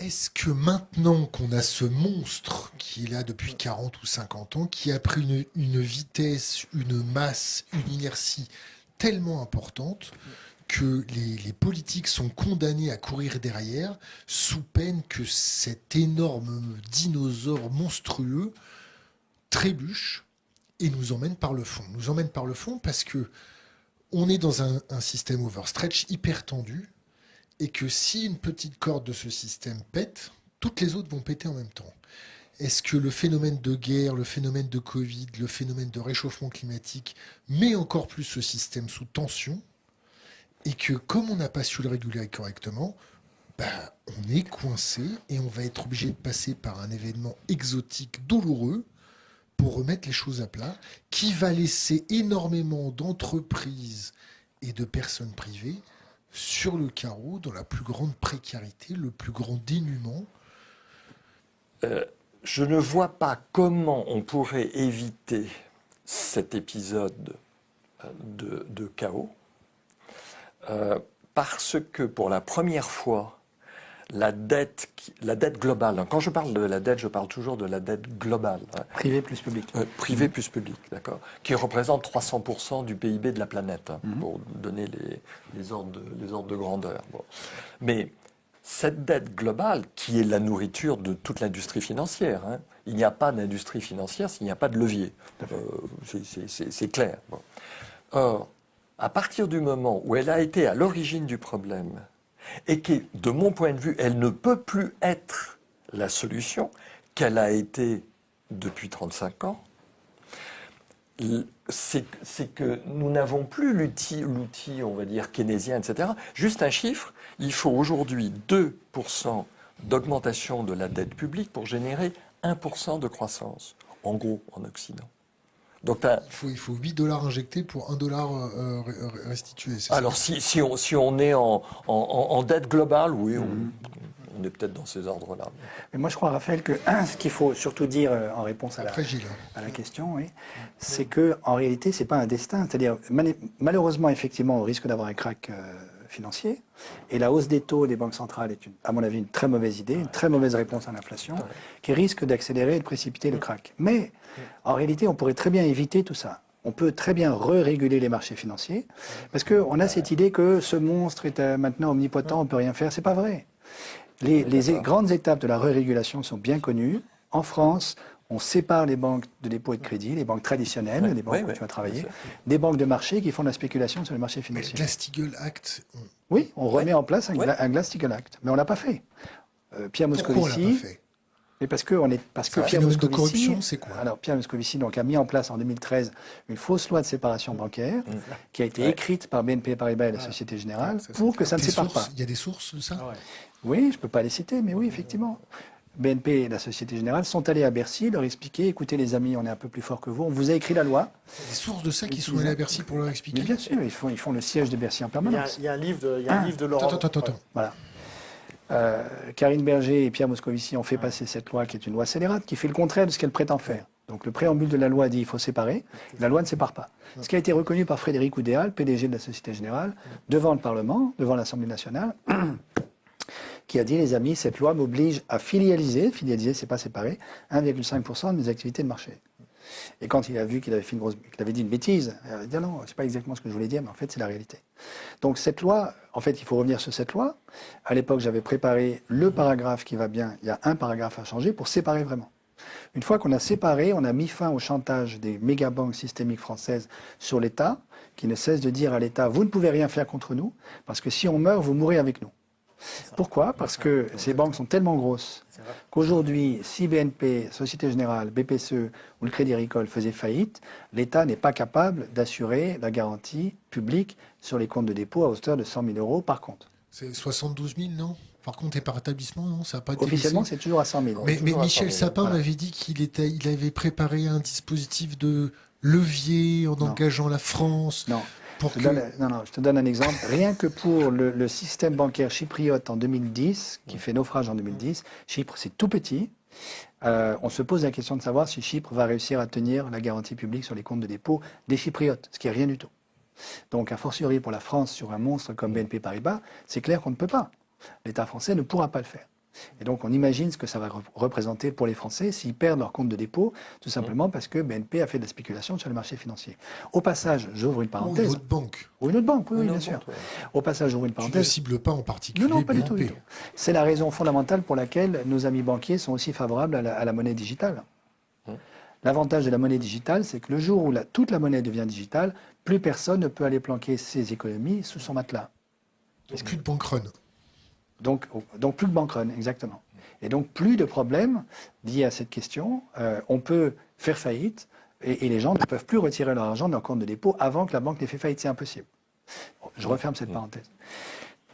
est-ce que maintenant qu'on a ce monstre qui est là depuis 40 ou 50 ans, qui a pris une vitesse, une masse, une inertie tellement importante que les politiques sont condamnés à courir derrière sous peine que cet énorme dinosaure monstrueux trébuche et nous emmène par le fond. Nous emmène par le fond parce que on est dans un système overstretch hyper tendu et que si une petite corde de ce système pète, toutes les autres vont péter en même temps. Est-ce que le phénomène de guerre, le phénomène de Covid, le phénomène de réchauffement climatique met encore plus ce système sous tension et que comme on n'a pas su le réguler correctement, on est coincé et on va être obligé de passer par un événement exotique douloureux pour remettre les choses à plat, qui va laisser énormément d'entreprises et de personnes privées sur le carreau, dans la plus grande précarité, le plus grand dénuement. Je ne vois pas comment on pourrait éviter cet épisode de chaos, parce que pour la première fois, la dette globale, quand je parle de la dette, je parle toujours de la dette globale. Privé plus public. Privé plus public, d'accord, qui représente 300% du PIB de la planète, pour donner les ordres de grandeur. Bon. Mais cette dette globale, qui est la nourriture de toute l'industrie financière, il n'y a pas d'industrie financière s'il n'y a pas de levier. C'est clair. Bon. Or, à partir du moment où elle a été à l'origine du problème, et que, de mon point de vue, elle ne peut plus être la solution qu'elle a été depuis 35 ans, c'est que nous n'avons plus l'outil, on va dire, keynésien, etc. Juste un chiffre, il faut aujourd'hui 2% d'augmentation de la dette publique pour générer 1% de croissance, en gros, en Occident. Donc, il faut 8 $ injectés pour 1 $ restitué. Alors, si on est en dette globale, oui, on est peut-être dans ces ordres-là. Mais moi, je crois, Raphaël, que ce qu'il faut surtout dire en réponse à la question, oui, c'est qu'en réalité, ce n'est pas un destin. C'est-à-dire, malheureusement, effectivement, on risque d'avoir un crack financier. Et la hausse des taux des banques centrales est, à mon avis, une très mauvaise idée, une très mauvaise réponse à l'inflation, qui risque d'accélérer et de précipiter le crack. Mais, en réalité, on pourrait très bien éviter tout ça. On peut très bien réguler les marchés financiers, parce qu'on a cette idée que ce monstre est maintenant omnipotent, on ne peut rien faire. C'est pas vrai. Les grandes étapes de la régulation sont bien connues. En France, on sépare les banques de dépôt et de crédit, les banques traditionnelles, les banques où tu vas travailler, des banques de marché qui font de la spéculation sur les marchés financiers. Mais le Glass-Steagall Act... Oui, on remet en place un Glass-Steagall Act. Mais on ne l'a pas fait. Pierre Moscovici... Pourquoi on ne l'a pas fait? Mais parce que Pierre Moscovici, de corruption, c'est quoi? Alors Pierre Moscovici a mis en place en 2013 une fausse loi de séparation bancaire qui a été écrite par BNP Paribas et la Société Générale pour que ça ne sépare pas. Il y a des sources de ça? Oui, je ne peux pas les citer, mais oui, effectivement. BNP et la Société Générale sont allés à Bercy leur expliquer, écoutez les amis, on est un peu plus fort que vous, on vous a écrit la loi. Il y a des sources de ça qui sont allés à Bercy pour leur expliquer? Mais bien sûr, ils font le siège de Bercy en permanence. Il y a un livre de Laurent... Attends. Voilà. Karine Berger et Pierre Moscovici ont fait passer cette loi qui est une loi scélérate, qui fait le contraire de ce qu'elle prétend faire. Donc le préambule de la loi dit qu'il faut séparer, la loi ne sépare pas. Ce qui a été reconnu par Frédéric Oudéa, PDG de la Société Générale, devant le Parlement, devant l'Assemblée nationale, qui a dit, les amis, cette loi m'oblige à filialiser, c'est pas séparer, 1,5% de mes activités de marché. Et quand il a vu qu'il avait dit une bêtise, il a dit non, c'est pas exactement ce que je voulais dire, mais en fait c'est la réalité. Donc cette loi, en fait il faut revenir sur cette loi. À l'époque j'avais préparé le paragraphe qui va bien, il y a un paragraphe à changer pour séparer vraiment. Une fois qu'on a séparé, on a mis fin au chantage des méga-banques systémiques françaises sur l'État, qui ne cesse de dire à l'État, vous ne pouvez rien faire contre nous, parce que si on meurt, vous mourrez avec nous. Pourquoi? Parce que ces banques sont tellement grosses qu'aujourd'hui, si BNP, Société Générale, BPCE ou le Crédit Agricole faisaient faillite, l'État n'est pas capable d'assurer la garantie publique sur les comptes de dépôt à hauteur de 100 000 € par compte. C'est 72 000, non? Par contre, et par établissement, non? Ça n'a pas été officiellement, laissé. c'est toujours à 100 000. Mais Michel Sapin m'avait dit qu'il avait préparé un dispositif de levier en engageant la France. Non. Je te donne un exemple. Rien que pour le système bancaire chypriote en 2010, qui fait naufrage en 2010, Chypre, c'est tout petit. On se pose la question de savoir si Chypre va réussir à tenir la garantie publique sur les comptes de dépôt des Chypriotes, ce qui est rien du tout. Donc, a fortiori pour la France, sur un monstre comme BNP Paribas, c'est clair qu'on ne peut pas. L'État français ne pourra pas le faire. Et donc, on imagine ce que ça va représenter pour les Français s'ils perdent leur compte de dépôt, tout simplement parce que BNP a fait de la spéculation sur les marchés financiers. Au passage, j'ouvre une parenthèse. Ou une autre banque. Ou une autre banque, oui, Une bien autre sûr. banque, ouais. Au passage, j'ouvre une Tu ne parenthèse. cibles pas en particulier Non, pas du tout. BNP. C'est la raison fondamentale pour laquelle nos amis banquiers sont aussi favorables à la monnaie digitale. L'avantage de la monnaie digitale, c'est que le jour où toute la monnaie devient digitale, plus personne ne peut aller planquer ses économies sous son matelas. Donc plus de bank run. Donc plus de bank run, exactement. Et donc plus de problèmes liés à cette question. On peut faire faillite et les gens ne peuvent plus retirer leur argent de leur compte de dépôt avant que la banque n'ait fait faillite. C'est impossible. Bon, je referme cette parenthèse.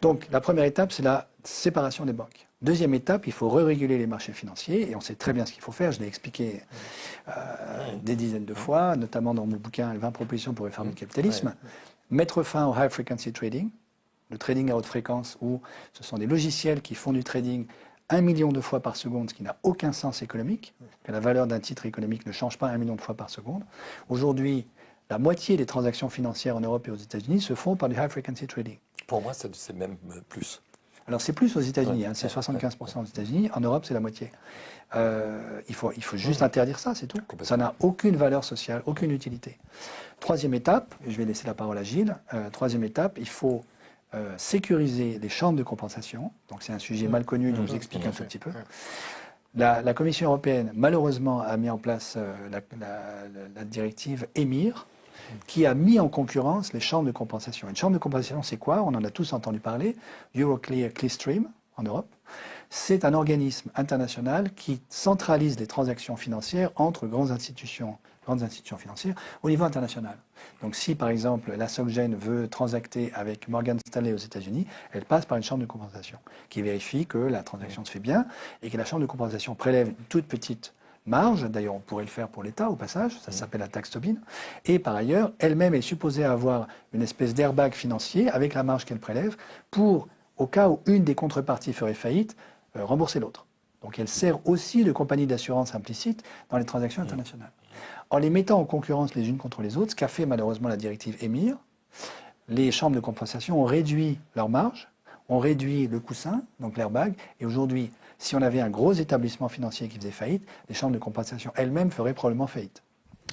Donc la première étape, c'est la séparation des banques. Deuxième étape, il faut re-réguler les marchés financiers et on sait très bien ce qu'il faut faire. Je l'ai expliqué des dizaines de fois, notamment dans mon bouquin « 20 propositions pour réformer le capitalisme ». Mettre fin au high frequency trading, le trading à haute fréquence où ce sont des logiciels qui font du trading 1 million de fois par seconde, ce qui n'a aucun sens économique, que la valeur d'un titre économique ne change pas 1 million de fois par seconde. Aujourd'hui, la moitié des transactions financières en Europe et aux États-Unis se font par du high frequency trading. Pour moi, c'est même plus. Alors c'est plus aux États-Unis, c'est 75% aux États-Unis. En Europe, c'est la moitié. Il faut juste interdire ça, c'est tout. Ça n'a aucune valeur sociale, aucune utilité. Troisième étape, et je vais laisser la parole à Gilles. Troisième étape, il faut sécuriser les chambres de compensation. Donc c'est un sujet mal connu, donc j'explique un tout petit peu. La Commission européenne, malheureusement, a mis en place la directive EMIR, qui a mis en concurrence les chambres de compensation. Une chambre de compensation, c'est quoi? On en a tous entendu parler. Euroclear, Clearstream, en Europe. C'est un organisme international qui centralise les transactions financières entre grandes institutions financières au niveau international. Donc si, par exemple, la SocGen veut transacter avec Morgan Stanley aux États-Unis, elle passe par une chambre de compensation qui vérifie que la transaction se fait bien et que la chambre de compensation prélève une toute petite marge, d'ailleurs on pourrait le faire pour l'État au passage, ça s'appelle la taxe Tobin, et par ailleurs, elle-même est supposée avoir une espèce d'airbag financier avec la marge qu'elle prélève pour, au cas où une des contreparties ferait faillite, rembourser l'autre. Donc elle sert aussi de compagnie d'assurance implicite dans les transactions internationales. En les mettant en concurrence les unes contre les autres, ce qu'a fait malheureusement la directive EMIR, les chambres de compensation ont réduit leur marge, ont réduit le coussin, donc l'airbag, et aujourd'hui, si on avait un gros établissement financier qui faisait faillite, les chambres de compensation elles-mêmes feraient probablement faillite.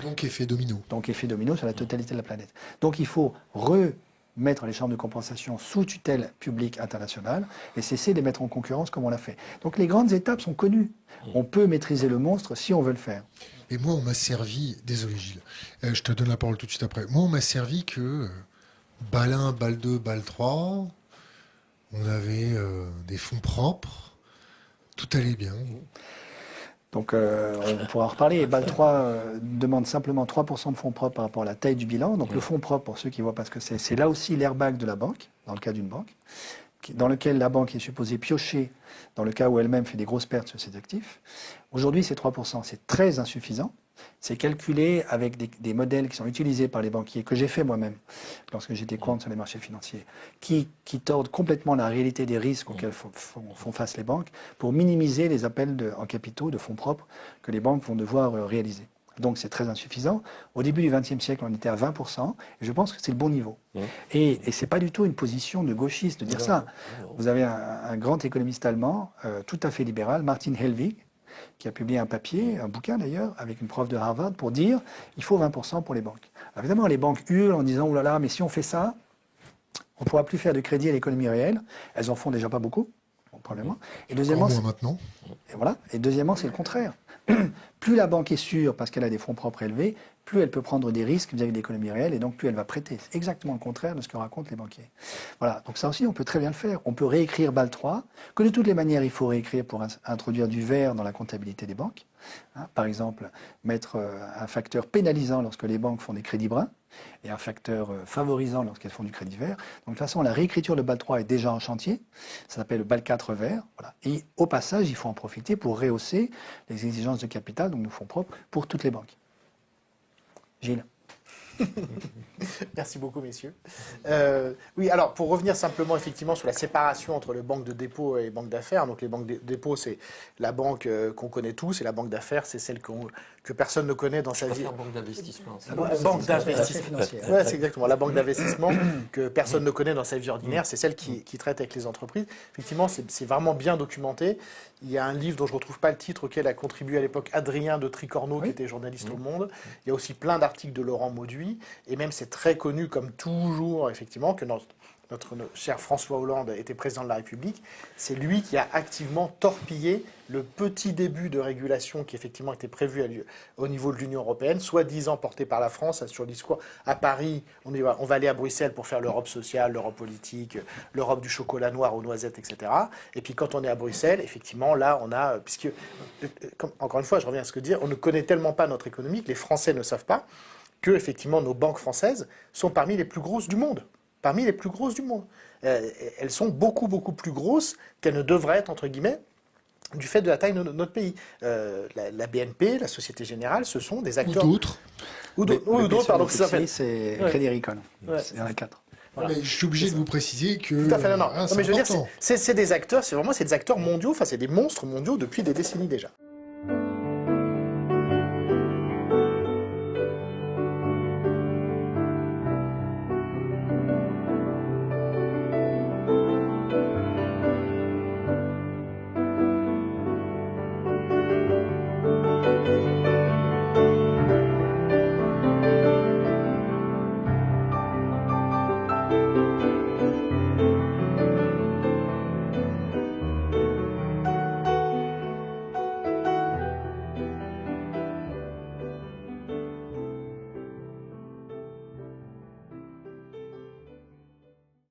Donc effet domino. Donc effet domino sur la totalité de la planète. Donc il faut remettre les chambres de compensation sous tutelle publique internationale et cesser de les mettre en concurrence comme on l'a fait. Donc les grandes étapes sont connues. On peut maîtriser le monstre si on veut le faire. Et moi, on m'a servi... Désolé Gilles, je te donne la parole tout de suite après. Moi, on m'a servi que BAL 1, BAL 2, BAL 3, on avait des fonds propres, tout allait bien. Donc on pourra en reparler. BAL 3 demande simplement 3% de fonds propres par rapport à la taille du bilan. Donc le fonds propre, pour ceux qui ne voient pas ce que c'est là aussi l'airbag de la banque, dans le cas d'une banque, dans lequel la banque est supposée piocher dans le cas où elle-même fait des grosses pertes sur ses actifs. Aujourd'hui, c'est 3%. C'est très insuffisant. C'est calculé avec des modèles qui sont utilisés par les banquiers, que j'ai fait moi-même lorsque j'étais compte sur les marchés financiers, qui tordent complètement la réalité des risques auxquels font face les banques pour minimiser les appels en capitaux de fonds propres que les banques vont devoir réaliser. Donc c'est très insuffisant. Au début du XXe siècle, on était à 20%, et je pense que c'est le bon niveau. Et ce n'est pas du tout une position de gauchiste de dire ça. Vous avez un grand économiste allemand, tout à fait libéral, Martin Hellwig, qui a publié un papier, un bouquin d'ailleurs, avec une prof de Harvard, pour dire il faut 20% pour les banques. Alors évidemment, les banques hurlent en disant « Oh là là, mais si on fait ça, on ne pourra plus faire de crédit à l'économie réelle. » Elles en font déjà pas beaucoup, probablement. Et deuxièmement, maintenant. Et voilà. Et deuxièmement, c'est le contraire. Plus la banque est sûre parce qu'elle a des fonds propres élevés, plus elle peut prendre des risques vis-à-vis de l'économie réelle et donc plus elle va prêter. C'est exactement le contraire de ce que racontent les banquiers. Voilà, donc ça aussi on peut très bien le faire. On peut réécrire BAL 3, que de toutes les manières il faut réécrire pour introduire du vert dans la comptabilité des banques. Par exemple, mettre un facteur pénalisant lorsque les banques font des crédits bruns et un facteur favorisant lorsqu'elles font du crédit vert. Donc de toute façon, la réécriture de BAL 3 est déjà en chantier. Ça s'appelle le BAL 4 vert. Voilà. Et au passage, il faut en profiter pour rehausser les exigences de capital, donc nos fonds propres, pour toutes les banques. Gilles. Merci beaucoup, messieurs. Oui, alors, pour revenir simplement, effectivement, sur la séparation entre les banques de dépôt et les banques d'affaires. Donc, les banques de dépôt, c'est la banque qu'on connaît tous, et la banque d'affaires, c'est celle que que personne ne connaît dans sa Je vie. préfère banque d'investissement. La banque d'investissement. financière. Ouais, c'est exactement la banque d'investissement que personne ne connaît dans sa vie ordinaire. C'est celle qui traite avec les entreprises. Effectivement, c'est vraiment bien documenté. Il y a un livre dont je ne retrouve pas le titre auquel a contribué à l'époque Adrien de Tricorneau, qui était journaliste au Monde. Il y a aussi plein d'articles de Laurent Mauduit. Et même, c'est très connu, comme toujours, effectivement, que notre cher François Hollande était président de la République. C'est lui qui a activement torpillé le petit début de régulation qui effectivement était prévu au niveau de l'Union européenne, soi-disant porté par la France sur le discours à Paris, on va aller à Bruxelles pour faire l'Europe sociale, l'Europe politique, l'Europe du chocolat noir aux noisettes, etc. Et puis quand on est à Bruxelles, effectivement, là, on a, puisque, encore une fois, je reviens à ce que dire, on ne connaît tellement pas notre économie que les Français ne savent pas que, effectivement, nos banques françaises sont parmi les plus grosses du monde. Parmi les plus grosses du monde. Elles sont beaucoup, beaucoup plus grosses qu'elles ne devraient être, entre guillemets, du fait de la taille de notre pays. La BNP, la Société Générale, ce sont des acteurs... Ou d'autres. Ou d'autres, pardon, que ça s'appelle. C'est Ouais. Crédit Agricole. Ouais. Il y en a 4. Voilà. Mais je suis obligé de vous préciser que. Tout à fait, non. Ah, Non, c'est mais je veux dire, important. c'est des acteurs, c'est des acteurs mondiaux, enfin, c'est des monstres mondiaux depuis des décennies déjà.